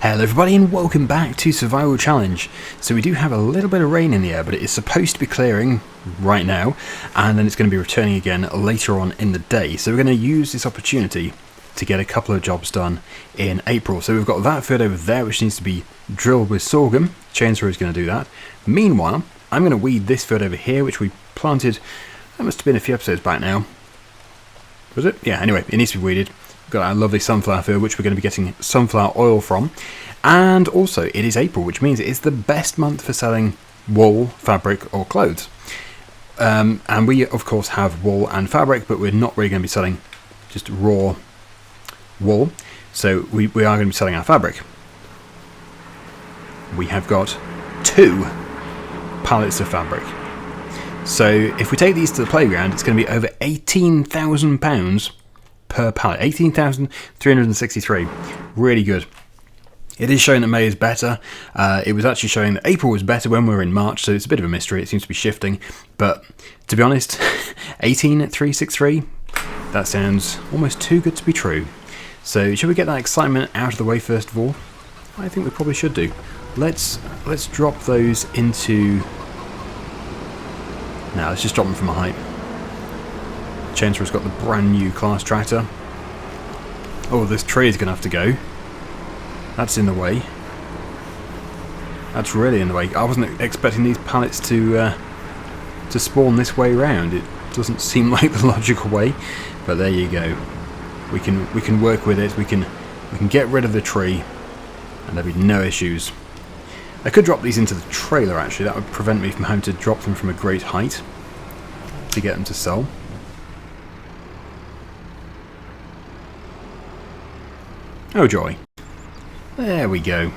Hello everybody and welcome back to Survival Challenge. So we do have a little bit of rain in the air, but it is supposed to be clearing right now, and then it's going to be returning again later on in the day. So we're going to use this opportunity to get a couple of jobs done in April. So we've got that field over there which needs to be drilled with sorghum. Chainsaw is going to do that. Meanwhile, I'm going to weed this field over here which we planted, that must have been a few episodes back now. Was it? Yeah, anyway, it needs to be weeded. Got our lovely sunflower field which we're going to be getting sunflower oil from, and also it is April, which means it is the best month for selling wool, fabric or clothes, and we of course have wool and fabric, but we're not really going to be selling just raw wool, so we are going to be selling our fabric. We have got 2 pallets of fabric, so if we take these to the playground it's going to be over £18,000 per pallet. 18,363. Really good. It is showing that May is better. It was actually showing that April was better when we were in March, so it's a bit of a mystery. It seems to be shifting, but to be honest, 18,363, that sounds almost too good to be true. So should we get that excitement out of the way first of all? I think we probably should do. Let's drop those into... No, let's just drop them from a height. Chainsaw's got the brand new class tractor. Oh, this tree is going to have to go. That's in the way. That's really in the way. I wasn't expecting these pallets to spawn this way round. It doesn't seem like the logical way, but there you go. We can work with it. We can get rid of the tree, and there'll be no issues. I could drop these into the trailer actually. That would prevent me from having to drop them from a great height to get them to sell. Oh joy. There we go.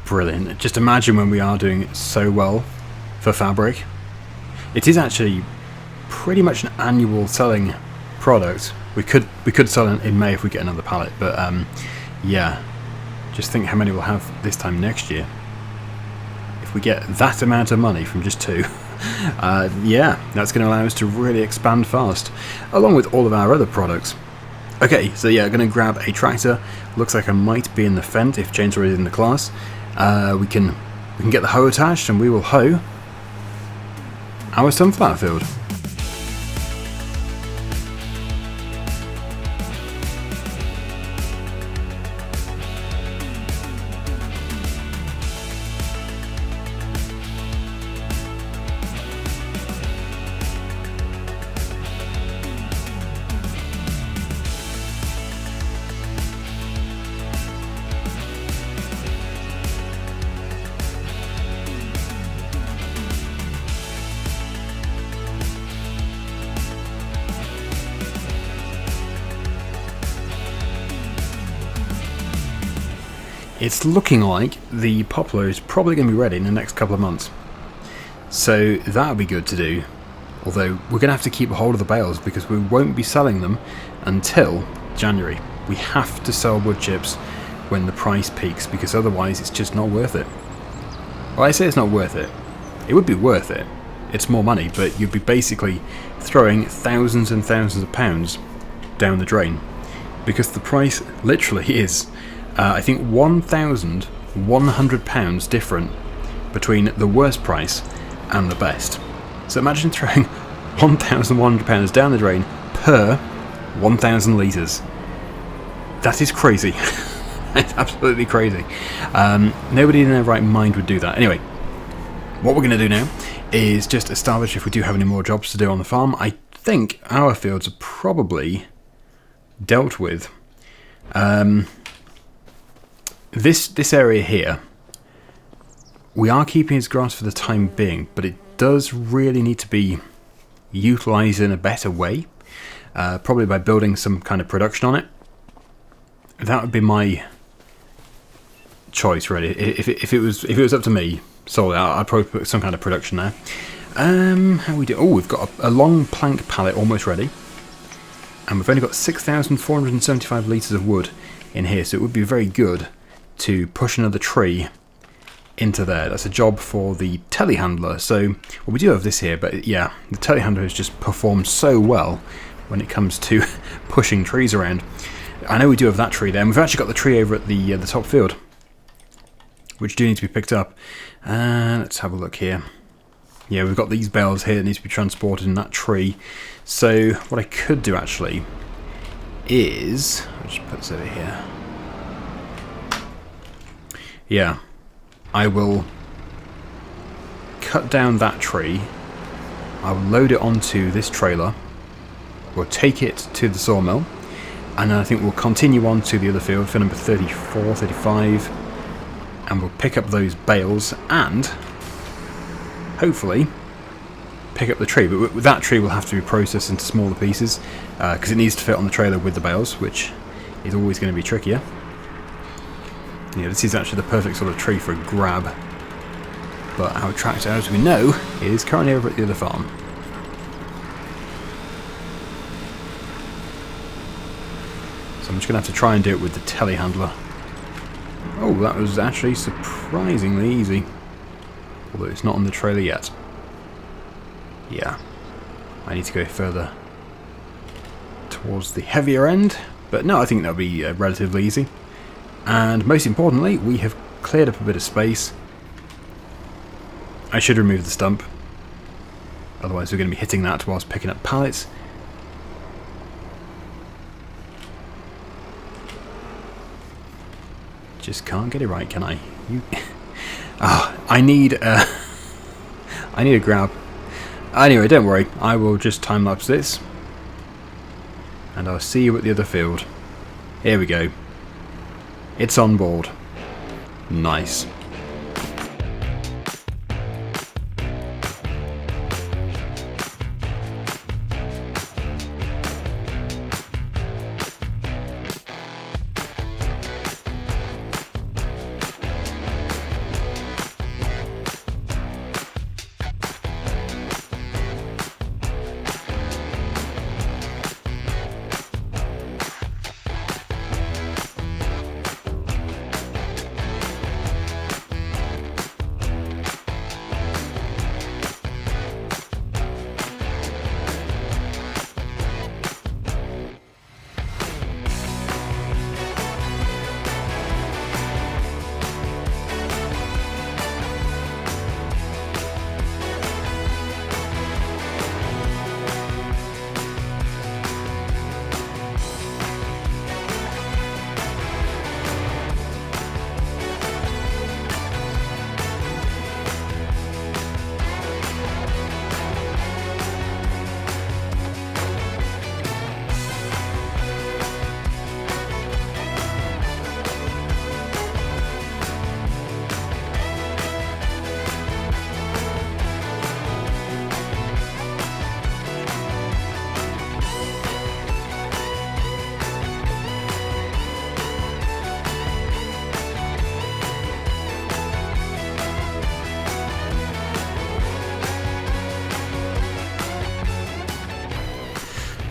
Brilliant. Just imagine when we are doing so well for fabric. It is actually pretty much an annual selling product. We could sell it in May if we get another pallet, but yeah. Just think how many we'll have this time next year. If we get that amount of money from just 2. Yeah, that's going to allow us to really expand fast, along with all of our other products. Okay, so yeah, I'm going to grab a tractor. Looks like I might be in the Fendt if Chainsaw is in the class. We can get the hoe attached and we will hoe our sunflower field. It's looking like the poplar is probably going to be ready in the next couple of months. So that'll be good to do. Although we're going to have to keep a hold of the bales because we won't be selling them until January. We have to sell wood chips when the price peaks because otherwise it's just not worth it. Well, I say it's not worth it. It would be worth it. It's more money, but you'd be basically throwing thousands and thousands of pounds down the drain because the price literally is... I think £1,100 different between the worst price and the best. So imagine throwing £1,100 down the drain per 1,000 litres. That is crazy. It's absolutely crazy. Nobody in their right mind would do that. Anyway, what we're going to do now is just establish if we do have any more jobs to do on the farm. I think our fields are probably dealt with. This area here, we are keeping as grass for the time being, but it does really need to be utilised in a better way, probably by building some kind of production on it. That would be my choice, really. If it was up to me, solely, I'd probably put some kind of production there. How we do? Oh, we've got a long plank pallet almost ready, and we've only got 6,475 litres of wood in here, so it would be very good to push another tree into there. That's a job for the telehandler. So, well, we do have this here, but yeah, the telehandler has just performed so well when it comes to pushing trees around. I know we do have that tree there, and we've actually got the tree over at the top field, which do need to be picked up. Let's have a look here. Yeah, we've got these bales here that need to be transported in that tree. So what I could do actually is, I'll just put this over here. Yeah, I will cut down that tree. I will load it onto this trailer. We'll take it to the sawmill, and then I think we'll continue on to the other field for number 34, 35, and we'll pick up those bales and hopefully pick up the tree. But that tree will have to be processed into smaller pieces because it needs to fit on the trailer with the bales, which is always going to be trickier. Yeah, this is actually the perfect sort of tree for a grab. But our tractor, as we know, is currently over at the other farm. So I'm just going to have to try and do it with the telehandler. Oh, that was actually surprisingly easy. Although it's not on the trailer yet. Yeah. I need to go further towards the heavier end. But no, I think that'll be relatively easy. And most importantly, we have cleared up a bit of space. I should remove the stump. Otherwise we're going to be hitting that whilst picking up pallets. Just can't get it right, can I? I need a grab. Anyway, don't worry. I will just time-lapse this. And I'll see you at the other field. Here we go. It's on board. Nice.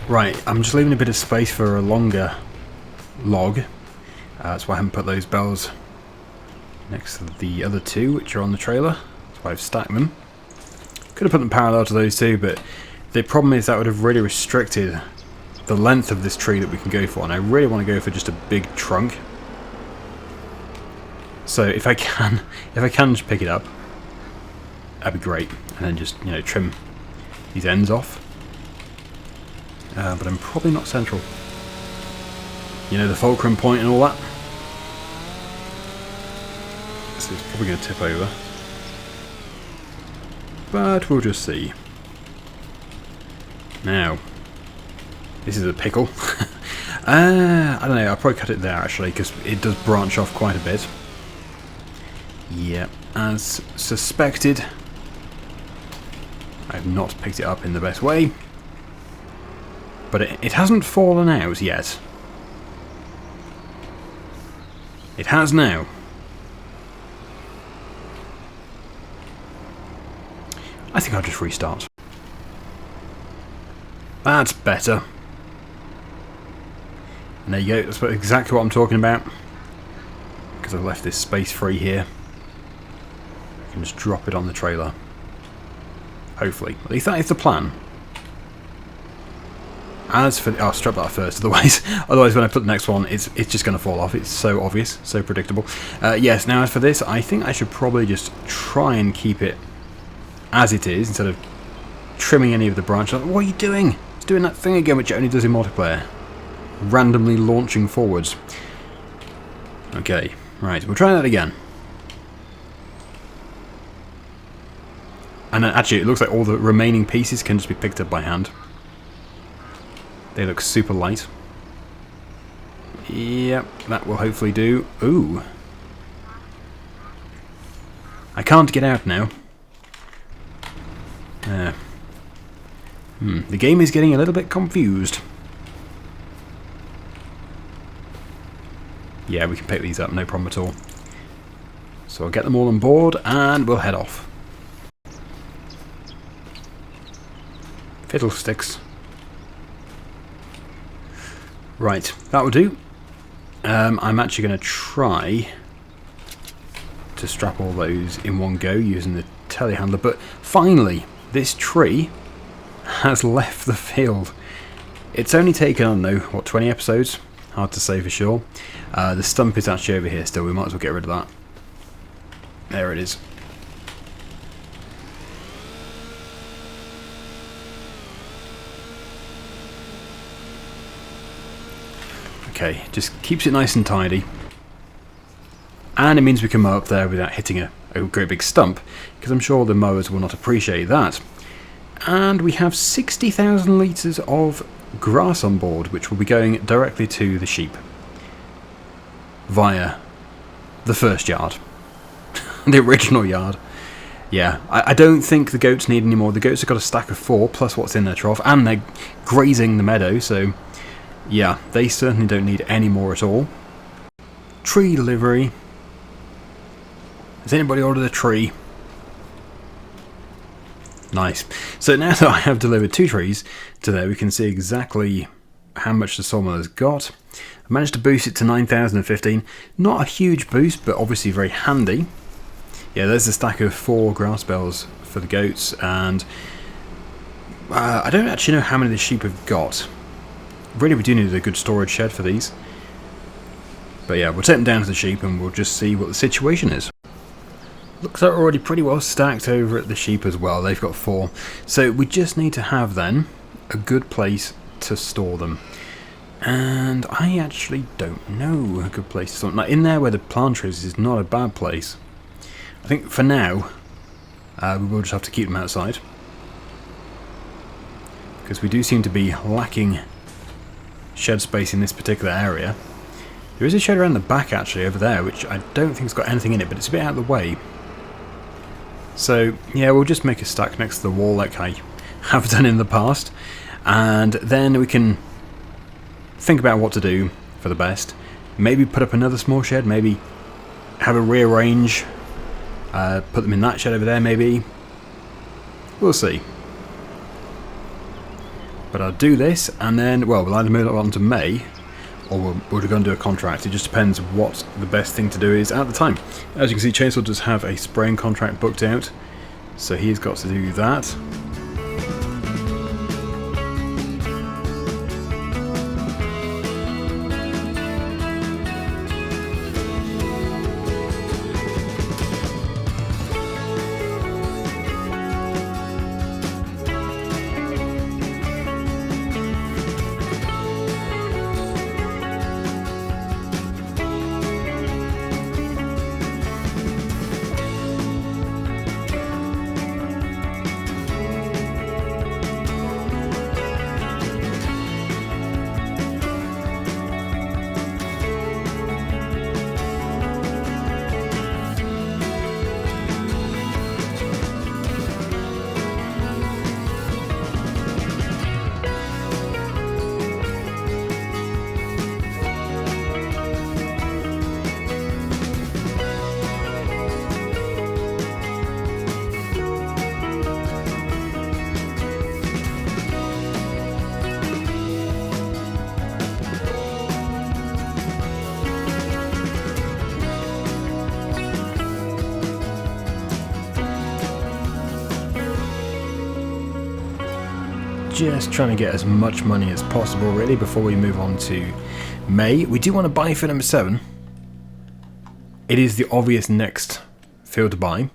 Right, I'm just leaving a bit of space for a longer log. That's why I haven't put those bells next to the other two, which are on the trailer. That's why I've stacked them. Could have put them parallel to those two, but the problem is that would have really restricted the length of this tree that we can go for, and I really want to go for just a big trunk. So if I can just pick it up, that'd be great, and then just, you know, trim these ends off. But I'm probably not central. You know, the fulcrum point and all that. So it's probably going to tip over. But we'll just see. Now, this is a pickle. I don't know, I'll probably cut it there actually, because it does branch off quite a bit. Yeah, as suspected. I've not picked it up in the best way. But it hasn't fallen out yet. It has now. I think I'll just restart. That's better. And there you go, that's exactly what I'm talking about. Because I've left this space free here. I can just drop it on the trailer. Hopefully. At least that is the plan. As for I'll strap that first, otherwise when I put the next one, it's just going to fall off. It's so obvious, so predictable. Yes. Now as for this, I think I should probably just try and keep it as it is instead of trimming any of the branches. What are you doing? It's doing that thing again, which it only does in multiplayer. Randomly launching forwards. Okay, right. We'll try that again. And actually, it looks like all the remaining pieces can just be picked up by hand. They look super light. Yep, that will hopefully do. Ooh. I can't get out now. The game is getting a little bit confused. Yeah, we can pick these up, no problem at all. So I'll get them all on board and we'll head off. Fiddlesticks. Right, that will do. I'm actually going to try to strap all those in one go using the telehandler, but finally this tree has left the field. It's only taken, I don't know, what, 20 episodes? Hard to say for sure. The stump is actually over here still, we might as well get rid of that. There it is. Okay, just keeps it nice and tidy. And it means we can mow up there without hitting a great big stump, because I'm sure the mowers will not appreciate that. And we have 60,000 litres of grass on board, which will be going directly to the sheep via the first yard. The original yard. Yeah, I don't think the goats need any more. The goats have got a stack of 4 plus what's in their trough, and they're grazing the meadow, so yeah, they certainly don't need any more at all. Tree delivery. Has anybody ordered a tree? Nice. So now that I have delivered 2 trees to there, we can see exactly how much the sawmill has got. I managed to boost it to 9,015. Not a huge boost, but obviously very handy. Yeah, there's a stack of 4 grass bales for the goats, and I don't actually know how many the sheep have got. Really, we do need a good storage shed for these. But yeah, we'll take them down to the sheep and we'll just see what the situation is. Looks like we're already pretty well stacked over at the sheep as well. They've got 4. So we just need to have then a good place to store them. And I actually don't know a good place to store them. Now, in there where the planter is not a bad place. I think for now, we will just have to keep them outside. Because we do seem to be lacking shed space in this particular area. There is a shed around the back actually over there, which I don't think has got anything in it, but it's a bit out of the way. So yeah, we'll just make a stack next to the wall like I have done in the past, and then we can think about what to do for the best. Maybe put up another small shed, maybe have a rearrange, put them in that shed over there maybe. We'll see. But I'll do this, and then, well, we'll either move it on to May, or we're going to do a contract. It just depends what the best thing to do is at the time. As you can see, Chainsaw does have a spraying contract booked out, so he's got to do that. just trying to get as much money as possible really before we move on to May. We do want to buy field number 7. It is the obvious next field to buy.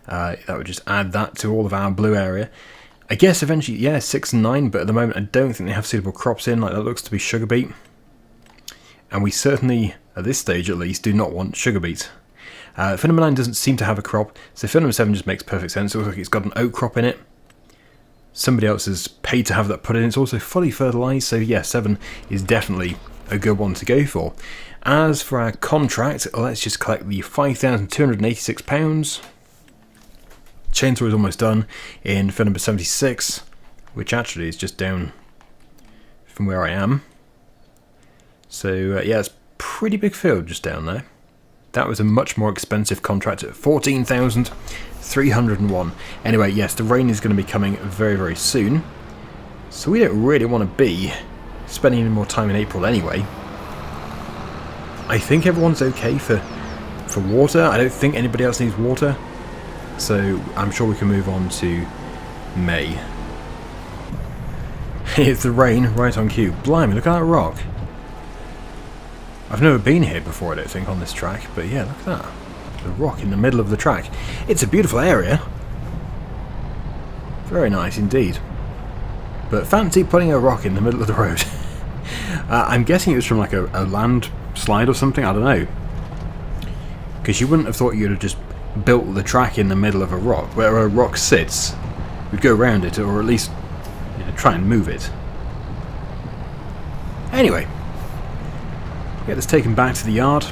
That would just add that to all of our blue area. I guess eventually, yeah, 6 and 9, but at the moment I don't think they have suitable crops in. Like, that looks to be sugar beet. And we certainly, at this stage at least, do not want sugar beet. Field number 9 doesn't seem to have a crop, so field number 7 just makes perfect sense. It looks like it's got an oat crop in it. Somebody else has paid to have that put in. It's also fully fertilised, so yeah, 7 is definitely a good one to go for. As for our contract, let's just collect the £5,286. Chainsaw is almost done in field number 76, which actually is just down from where I am. So yeah, it's a pretty big field just down there. That was a much more expensive contract at 14,301. Anyway, yes, the rain is going to be coming very, very soon. So we don't really want to be spending any more time in April anyway. I think everyone's okay for water. I don't think anybody else needs water. So I'm sure we can move on to May. It's the rain right on cue. Blimey, look at that rock. I've never been here before, I don't think, on this track, but yeah, look at that. The rock in the middle of the track. It's a beautiful area. Very nice indeed. But fancy putting a rock in the middle of the road. I'm guessing it was from like a landslide or something, I don't know. Because you wouldn't have thought you'd have just built the track in the middle of a rock. Where a rock sits, we'd go around it, or at least try and move it. Anyway. Get this taken back to the yard,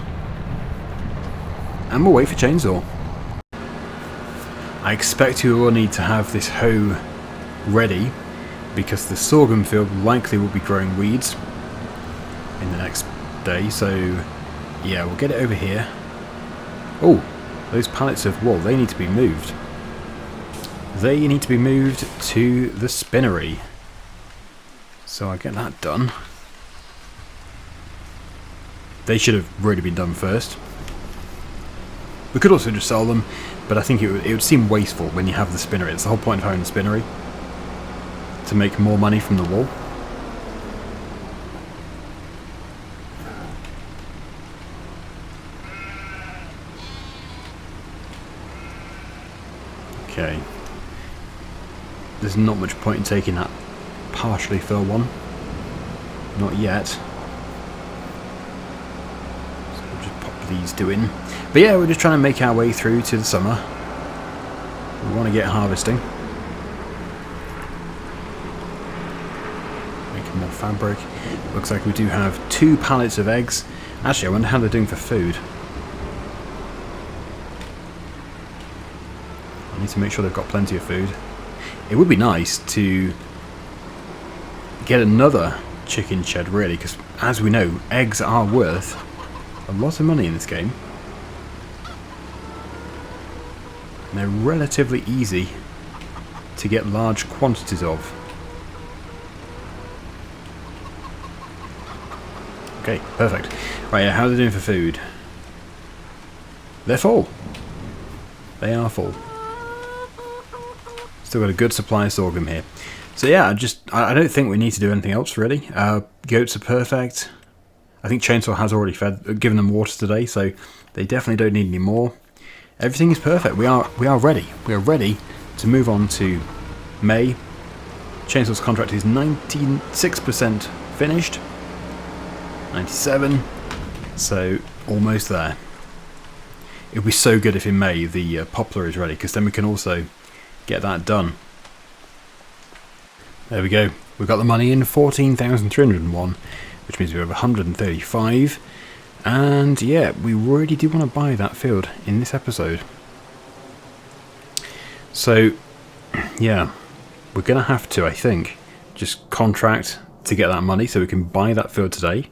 and we'll wait for Chainsaw. I expect we will need to have this hoe ready, because the sorghum field likely will be growing weeds in the next day, so yeah, we'll get it over here. Oh, those pallets of wool, they need to be moved. They need to be moved to the spinnery. So I'll get that done. They should have really been done first. We could also just sell them, but I think it would seem wasteful when you have the spinnery. It's the whole point of having the spinnery, to make more money from the wool. Okay. There's not much point in taking that partially filled one. Not yet. These doing, but yeah, we're just trying to make our way through to the summer. We want to get harvesting, making more fabric. Looks like we do have 2 pallets of eggs. Actually, I wonder how they're doing for food. I need to make sure they've got plenty of food. It would be nice to get another chicken shed, really, because as we know, eggs are worth a lot of money in this game. And they're relatively easy to get large quantities of. Okay, perfect. Right, yeah, how are they doing for food? They're full. They are full. Still got a good supply of sorghum here. So yeah, I don't think we need to do anything else really. Goats are perfect. I think Chainsaw has already given them water today, so they definitely don't need any more. Everything is perfect. We are ready. We are ready to move on to May. Chainsaw's contract is 96% finished. 97. So almost there. It would be so good if in May the poplar is ready, because then we can also get that done. There we go. We've got the money in, 14,301. Which means we have 135, and yeah, we really do want to buy that field in this episode. So yeah, we're going to have to, I think, just contract to get that money so we can buy that field today.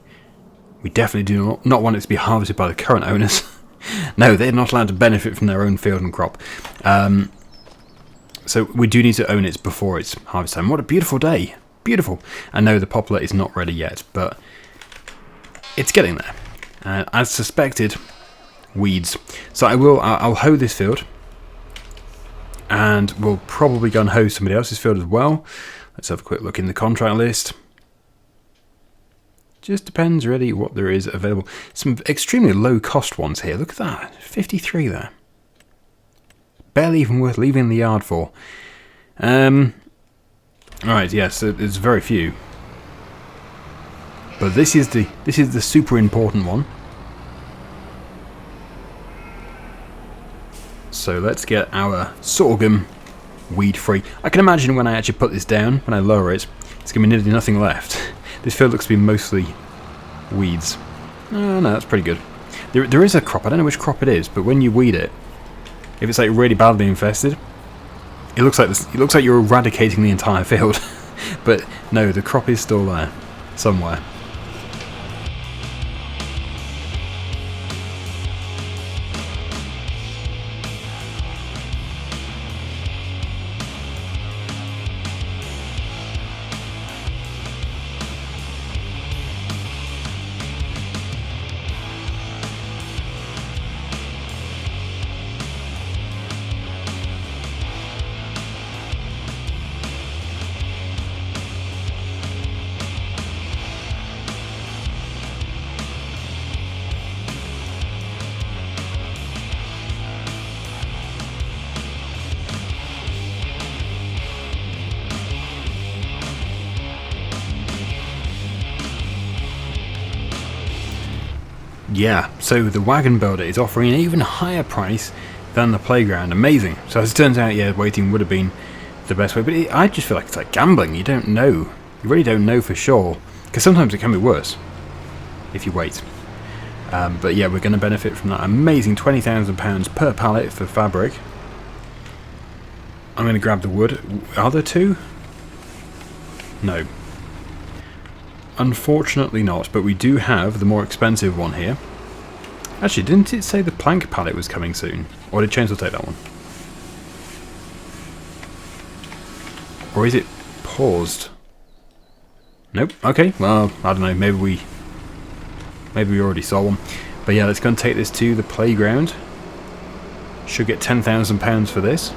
We definitely do not want it to be harvested by the current owners. No, they're not allowed to benefit from their own field and crop. So we do need to own it before it's harvest time. What a beautiful day. Beautiful. I know the poplar is not ready yet, but it's getting there. As suspected, weeds. So I'll hoe this field, and we'll probably go and hoe somebody else's field as well. Let's have a quick look in the contract list. Just depends really what there is available. Some extremely low cost ones here. Look at that. 53 there. Barely even worth leaving the yard for. Right, yes, there's very few. But this is the super important one. So let's get our sorghum weed free. I can imagine when I actually put this down, when I lower it, it's going to be nearly nothing left. This field looks to be mostly weeds. Oh, no, that's pretty good. There is a crop, I don't know which crop it is, but when you weed it, if it's like really badly infested, it looks like this. It looks like you're eradicating the entire field. But no, the crop is still there, somewhere. Yeah, so the wagon builder is offering an even higher price than the playground. Amazing. So as it turns out, yeah, waiting would have been the best way. But I just feel like it's like gambling. You don't know. You really don't know for sure. Because sometimes it can be worse if you wait. But yeah, we're going to benefit from that amazing £20,000 per pallet for fabric. I'm going to grab the wood. Are there two? No. Unfortunately not, but we do have the more expensive one here. Actually, didn't it say the plank pallet was coming soon? Or did Chainsaw take that one? Or is it paused? Nope. Okay, well, I don't know, maybe we already saw one. But yeah, let's go and take this to the playground. Should get £10,000 for this,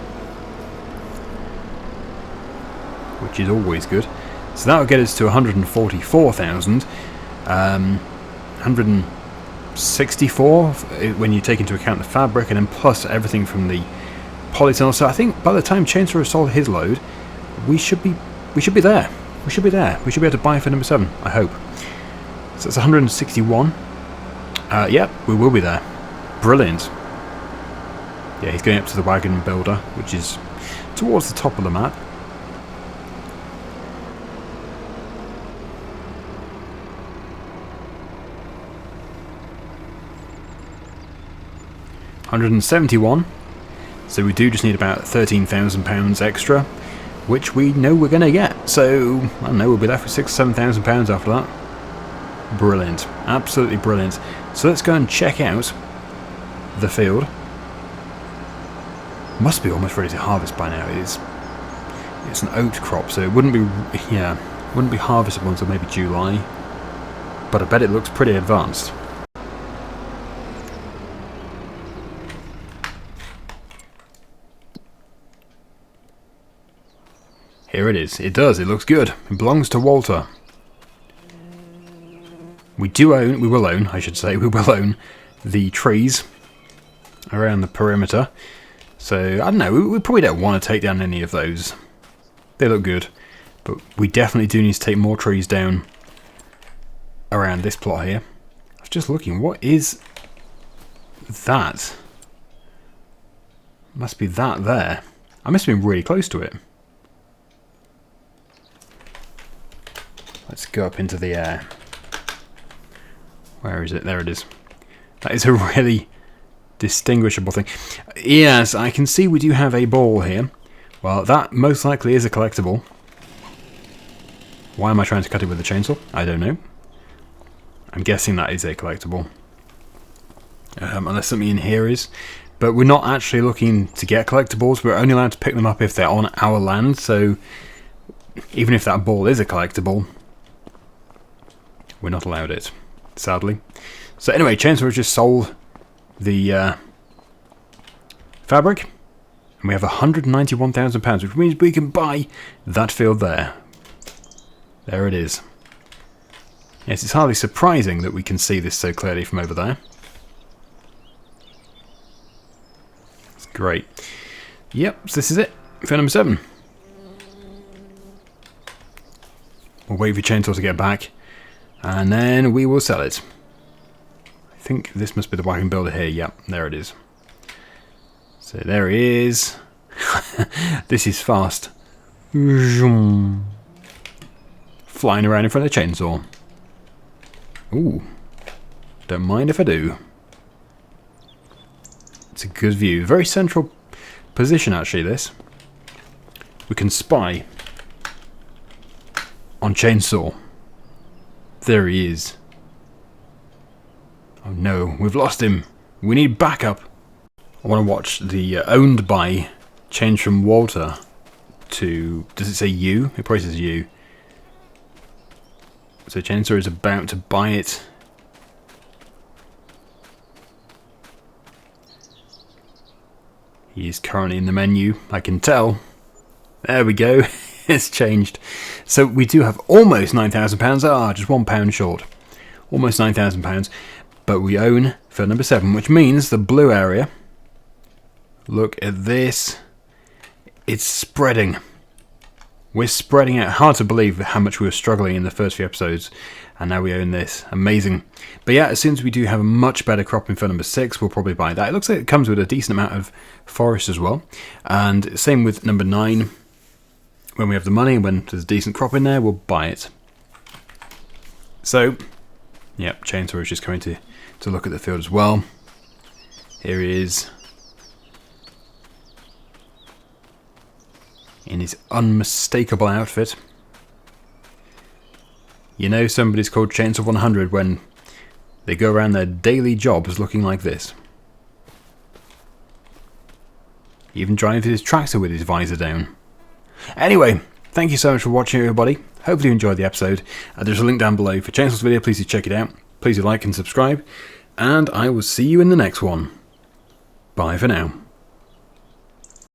which is always good. So that'll get us to 144,000, 164 when you take into account the fabric, and then plus everything from the polytunnel. So I think by the time Chainsaw has sold his load, we should be there. We should be there. We should be able to buy for number 7. I hope. So it's 161. Yeah, we will be there. Brilliant. Yeah, he's going up to the wagon builder, which is towards the top of the map. £171, so we do just need about £13,000 extra, which we know we're going to get. So I don't know, we'll be left with £6,000–7,000 after that. Brilliant, absolutely brilliant. So let's go and check out the field. Must be almost ready to harvest by now. It's an oat crop, so it wouldn't be harvestable until maybe July. But I bet it looks pretty advanced. Here it is. It does. It looks good. It belongs to Walter. We will own the trees around the perimeter. So, I don't know, we probably don't want to take down any of those. They look good. But we definitely do need to take more trees down around this plot here. I was just looking. What is that? Must be that there. I must have been really close to it. Let's go up into the air. Where is it? There it is. That is a really distinguishable thing. Yes, I can see we do have a ball here. Well, that most likely is a collectible. Why am I trying to cut it with a chainsaw? I don't know. I'm guessing that is a collectible. Unless something in here is. But we're not actually looking to get collectibles. We're only allowed to pick them up if they're on our land. So even if that ball is a collectible, we're not allowed it, sadly. So anyway, Chainsaw has just sold the fabric, and we have £191,000, which means we can buy that field there. There it is. Yes, it's hardly surprising that we can see this so clearly from over there. It's great. Yep, so this is it. Field number 7. We'll wait for Chainsaw to get back, and then we will sell it. I think this must be the wagon builder here. Yep, there it is. So there it is. This is fast. Flying around in front of the chainsaw. Ooh, don't mind if I do. It's a good view. Very central position, actually, this. We can spy on Chainsaw. There he is. Oh no, we've lost him. We need backup. I want to watch the owned by change from Walter to... Does it say you? It probably says you. So Chainsaw is about to buy it. He is currently in the menu, I can tell. There we go. It's changed. So we do have almost £9,000. Just £1 short. Almost £9,000. But we own field number 7, which means the blue area. Look at this. It's spreading. We're spreading out. Hard to believe how much we were struggling in the first few episodes, and now we own this. Amazing. But yeah, as soon as we do have a much better crop in field number 6, we'll probably buy that. It looks like it comes with a decent amount of forest as well. And same with number 9. When we have the money, when there's a decent crop in there, we'll buy it. So, yeah, Chainsaw is just coming to look at the field as well. Here he is. In his unmistakable outfit. You know somebody's called Chainsaw 100 when they go around their daily jobs looking like this. He even drives his tractor with his visor down. Anyway, thank you so much for watching, everybody. Hopefully you enjoyed the episode. There's a link down below for Chainsaw's video. Please do check it out. Please do like and subscribe. And I will see you in the next one. Bye for now.